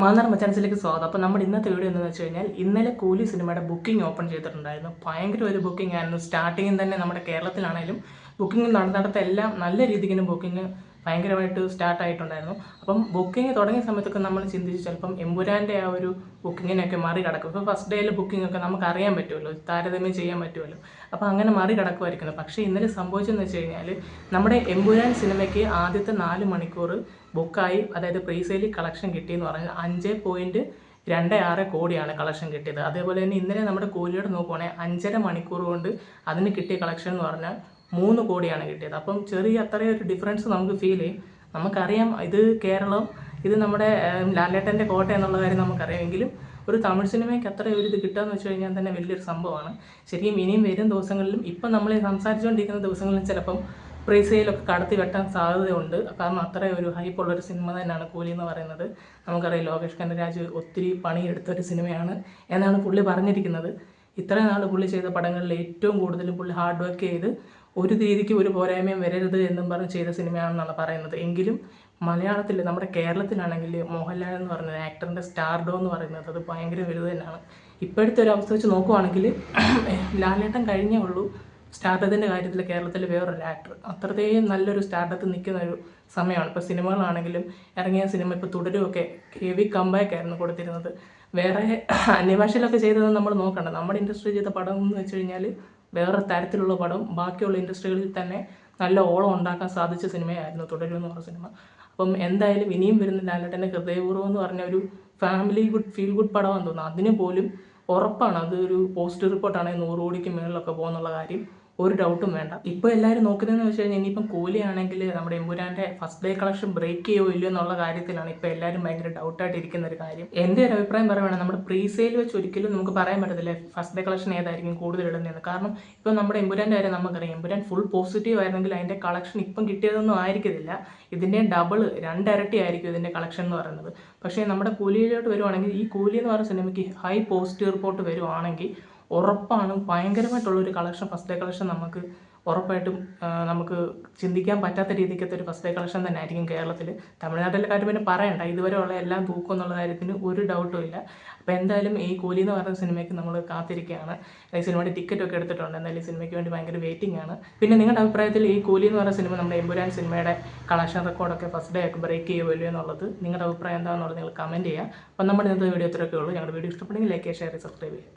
മാന്നാർ മച്ചാൻസിലേക്ക് സ്വാഗതം. അപ്പോൾ നമ്മുടെ ഇന്നത്തെ വീഡിയോ എന്താണെന്ന് വെച്ച് കഴിഞ്ഞാൽ ഇന്നലെ കൂലി സിനിമയുടെ ബുക്കിംഗ് ഓപ്പൺ ചെയ്തിട്ടുണ്ടായിരുന്നു. ഭയങ്കര ഒരു ബുക്കിംഗ് ആയിരുന്നു. സ്റ്റാർട്ടിങ്ങിൽ തന്നെ നമ്മുടെ കേരളത്തിലാണെങ്കിലും ബുക്കിംഗ് നടന്നിടത്ത് എല്ലാം നല്ല രീതിക്ക് ബുക്കിംഗ് ഭയങ്കരമായിട്ട് സ്റ്റാർട്ട് ആയിട്ടുണ്ടായിരുന്നു. അപ്പം ബുക്കിംഗ് തുടങ്ങിയ സമയത്തൊക്കെ നമ്മൾ ചിന്തിച്ച് ചിലപ്പം എമ്പുരാൻ്റെ ആ ഒരു ബുക്കിങ്ങിനൊക്കെ മറികടക്കും. ഇപ്പോൾ ഫസ്റ്റ് ഡേയിലെ ബുക്കിംഗ് ഒക്കെ നമുക്ക് അറിയാൻ പറ്റുമല്ലോ, താരതമ്യം ചെയ്യാൻ പറ്റുമല്ലോ. അപ്പോൾ അങ്ങനെ മറികടക്കുമായിരിക്കുന്നു. പക്ഷേ ഇന്നലെ സംഭവിച്ചതെന്ന് വെച്ച് കഴിഞ്ഞാൽ നമ്മുടെ എമ്പുരാൻ സിനിമയ്ക്ക് ആദ്യത്തെ 4 മണിക്കൂർ ബുക്കായി, അതായത് പ്രീസെയിൽ കളക്ഷൻ കിട്ടിയെന്ന് പറഞ്ഞാൽ 5.26 കോടിയാണ് കളക്ഷൻ കിട്ടിയത്. അതേപോലെ തന്നെ ഇന്നലെ നമ്മുടെ കൂലിയോട് നോക്കുവാണെങ്കിൽ 5.5 മണിക്കൂർ കൊണ്ട് അതിന് കിട്ടിയ കളക്ഷൻ എന്ന് പറഞ്ഞാൽ 3 കോടിയാണ് കിട്ടിയത്. അപ്പം ചെറിയ അത്രയൊരു ഡിഫറൻസ് നമുക്ക് ഫീൽ ചെയ്യും. നമുക്കറിയാം ഇത് കേരളം, ഇത് നമ്മുടെ ലാലേട്ടൻ്റെ കോട്ട എന്നുള്ള കാര്യം നമുക്കറിയാം. എങ്കിലും ഒരു തമിഴ് സിനിമയ്ക്ക് അത്ര ഒരു ഇത് കിട്ടുകയെന്ന് വെച്ച് കഴിഞ്ഞാൽ തന്നെ വലിയൊരു സംഭവമാണ്. ശരിക്കും ഇനിയും വരും ദിവസങ്ങളിലും ഇപ്പം നമ്മൾ സംസാരിച്ചുകൊണ്ടിരിക്കുന്ന ദിവസങ്ങളിലും ചിലപ്പം പ്രീസെയിലൊക്കെ കടത്തി വെട്ടാൻ സാധ്യതയുണ്ട്. കാരണം അത്രയും ഒരു ഹൈപ്പുള്ളൊരു സിനിമ തന്നെയാണ് കൂലി എന്ന് പറയുന്നത്. നമുക്കറിയാം ലോകേഷ് കനകരാജ് ഒത്തിരി പണിയെടുത്തൊരു സിനിമയാണ് എന്നാണ് പുള്ളി പറഞ്ഞിരിക്കുന്നത്. ഇത്രയും നാൾ പുള്ളി ചെയ്ത പടങ്ങളിൽ ഏറ്റവും കൂടുതലും പുള്ളി ഹാർഡ് വർക്ക് ചെയ്ത് ഒരു രീതിക്ക് ഒരു പോരായ്മയും വരരുത് എന്നും പറഞ്ഞ് ചെയ്ത സിനിമയാണെന്നാണ് പറയുന്നത്. എങ്കിലും മലയാളത്തിൽ നമ്മുടെ കേരളത്തിലാണെങ്കിൽ മോഹൻലാൽ എന്ന് പറയുന്നത് ആക്ടറിൻ്റെ സ്റ്റാർഡോ എന്ന് പറയുന്നത് അത് ഭയങ്കര വലുത് തന്നെയാണ്. ഇപ്പോഴത്തെ ഒരു അവസ്ഥ വെച്ച് നോക്കുവാണെങ്കിൽ ലാലേട്ടൻ കഴിഞ്ഞേ ഉള്ളൂ സ്റ്റാർഡത്തിൻ്റെ കാര്യത്തിൽ കേരളത്തിൽ വേറൊരു ആക്ടർ അത്രയും നല്ലൊരു സ്റ്റാർഡത്തിൽ നിൽക്കുന്ന ഒരു സമയമാണ്. ഇപ്പോൾ സിനിമകളാണെങ്കിലും ഇറങ്ങിയ സിനിമ ഇപ്പോൾ തുടരുമൊക്കെ ഹെവി കംബാക്ക് ആയിരുന്നു കൊടുത്തിരുന്നത്. വേറെ അന്യഭാഷയിലൊക്കെ ചെയ്തത് നമ്മൾ നോക്കണ്ട. നമ്മുടെ ഇൻഡസ്ട്രി ചെയ്ത പടം എന്ന് വെച്ച് കഴിഞ്ഞാൽ വേറെ തരത്തിലുള്ള പടം ബാക്കിയുള്ള ഇൻഡസ്ട്രികളിൽ തന്നെ നല്ല ഓളം ഉണ്ടാക്കാൻ സാധിച്ച സിനിമയായിരുന്നു തുടരും എന്ന് പറഞ്ഞ സിനിമ. അപ്പം എന്തായാലും ഇനിയും വരുന്ന ലാലേട്ടൻ്റെ ഹൃദയപൂർവ്വം എന്ന് പറഞ്ഞ ഒരു ഫാമിലി ഗുഡ് ഫീൽ ഗുഡ് പടമാണെന്ന് തോന്നുന്നു. അതിന് പോലും ഉറപ്പാണ് അതൊരു പോസ്റ്റ് റിപ്പോർട്ടാണെങ്കിൽ 100 കോടിക്ക് മുകളിലൊക്കെ പോകുന്നുള്ള കാര്യം ഒരു ഡൗട്ടും വേണ്ട. ഇപ്പോൾ എല്ലാവരും നോക്കുന്നതെന്ന് വെച്ച് കഴിഞ്ഞാൽ ഇനിയിപ്പം കൂലിയാണെങ്കിൽ നമ്മുടെ എമ്പുരാൻ്റെ ഫസ്റ്റ് ഡേ കളക്ഷൻ ബ്രേക്ക് ചെയ്യുമോ ഇല്ലയോ എന്നുള്ള കാര്യത്തിലാണ് ഇപ്പോൾ എല്ലാവരും ഭയങ്കര ഡൗട്ടായിട്ട് ഇരിക്കുന്ന ഒരു കാര്യം. എൻ്റെ ഒരു അഭിപ്രായം പറയുകയാണെങ്കിൽ നമ്മുടെ പ്രീസെയിൽ വെച്ച് ഒരിക്കലും നമുക്ക് പറയാൻ പറ്റത്തില്ല ഫസ്റ്റ് ഡേ കളക്ഷൻ ഏതായിരിക്കും കൂടുതൽ ഇടുന്നതെന്ന്. കാരണം ഇപ്പോൾ നമ്മുടെ എമ്പുരാൻ്റെ കാര്യം നമുക്കറിയാം. എമ്പുരാൻ ഫുൾ പോസിറ്റീവ് ആയിരുന്നെങ്കിൽ അതിൻ്റെ കളക്ഷൻ ഇപ്പം കിട്ടിയതൊന്നും ആയിരിക്കത്തില്ല. ഇതിൻ്റെ ഡബിൾ 2 ഇരട്ടി ആയിരിക്കും ഇതിൻ്റെ കളക്ഷൻ എന്ന് പറയുന്നത്. പക്ഷേ നമ്മുടെ കൂലിയിലോട്ട് വരുവാണെങ്കിൽ ഈ കൂലി എന്ന് പറയുന്ന സിനിമയ്ക്ക് ഹൈ പോസിറ്റീവ് റിപ്പോർട്ട് വരുവാണെങ്കിൽ ഉറപ്പാണ് ഭയങ്കരമായിട്ടുള്ളൊരു കളക്ഷൻ, ഫസ്റ്റ് ഡേ കളക്ഷൻ നമുക്ക് ഉറപ്പായിട്ടും നമുക്ക് ചിന്തിക്കാൻ പറ്റാത്ത രീതിക്കത്തെ ഒരു ഫസ്റ്റ് ഡേ കളക്ഷൻ തന്നെ ആയിരിക്കും കേരളത്തിൽ. തമിഴ്നാട്ടിലെ കാര്യം പിന്നെ പറയണ്ട, ഇതുവരെയുള്ള എല്ലാം തൂക്കും എന്നുള്ള കാര്യത്തിന് ഒരു ഡൗട്ടും ഇല്ല. അപ്പോൾ എന്തായാലും ഈ കൂലി എന്ന് പറയുന്ന സിനിമയ്ക്ക് നമ്മൾ കാത്തിരിക്കുകയാണ്. ഈ സിനിമയുടെ ടിക്കറ്റൊക്കെ എടുത്തിട്ടുണ്ട്. എന്തായാലും ഈ സിനിമയ്ക്ക് വേണ്ടി ഭയങ്കര വെയിറ്റിംഗ് ആണ്. പിന്നെ നിങ്ങളുടെ അഭിപ്രായത്തിൽ ഈ കൂലി എന്ന് പറയുന്ന സിനിമ നമ്മുടെ എമ്പുരാൻ സിനിമയുടെ കളക്ഷൻ റെക്കോർഡൊക്കെ ഫസ്റ്റ് ഡേ ഒക്കെ ബ്രേക്ക് ചെയ്യുമല്ലോ എന്നുള്ളത് നിങ്ങളുടെ അഭിപ്രായം എന്താണെന്നുള്ളത് നിങ്ങൾ കമൻറ്റ് ചെയ്യുക. അപ്പോൾ നമ്മുടെ ഇന്നത്തെ വീഡിയോ ഇത്രയൊക്കെ ഉള്ളൂ. ഞങ്ങളുടെ വീഡിയോ ഇഷ്ടപ്പെടുമെങ്കിൽ ലൈക്ക് ചെയ്യുക, ഷെയർ ചെയ്യുക, സബ്സ്ക്രൈബ് ചെയ്യുക.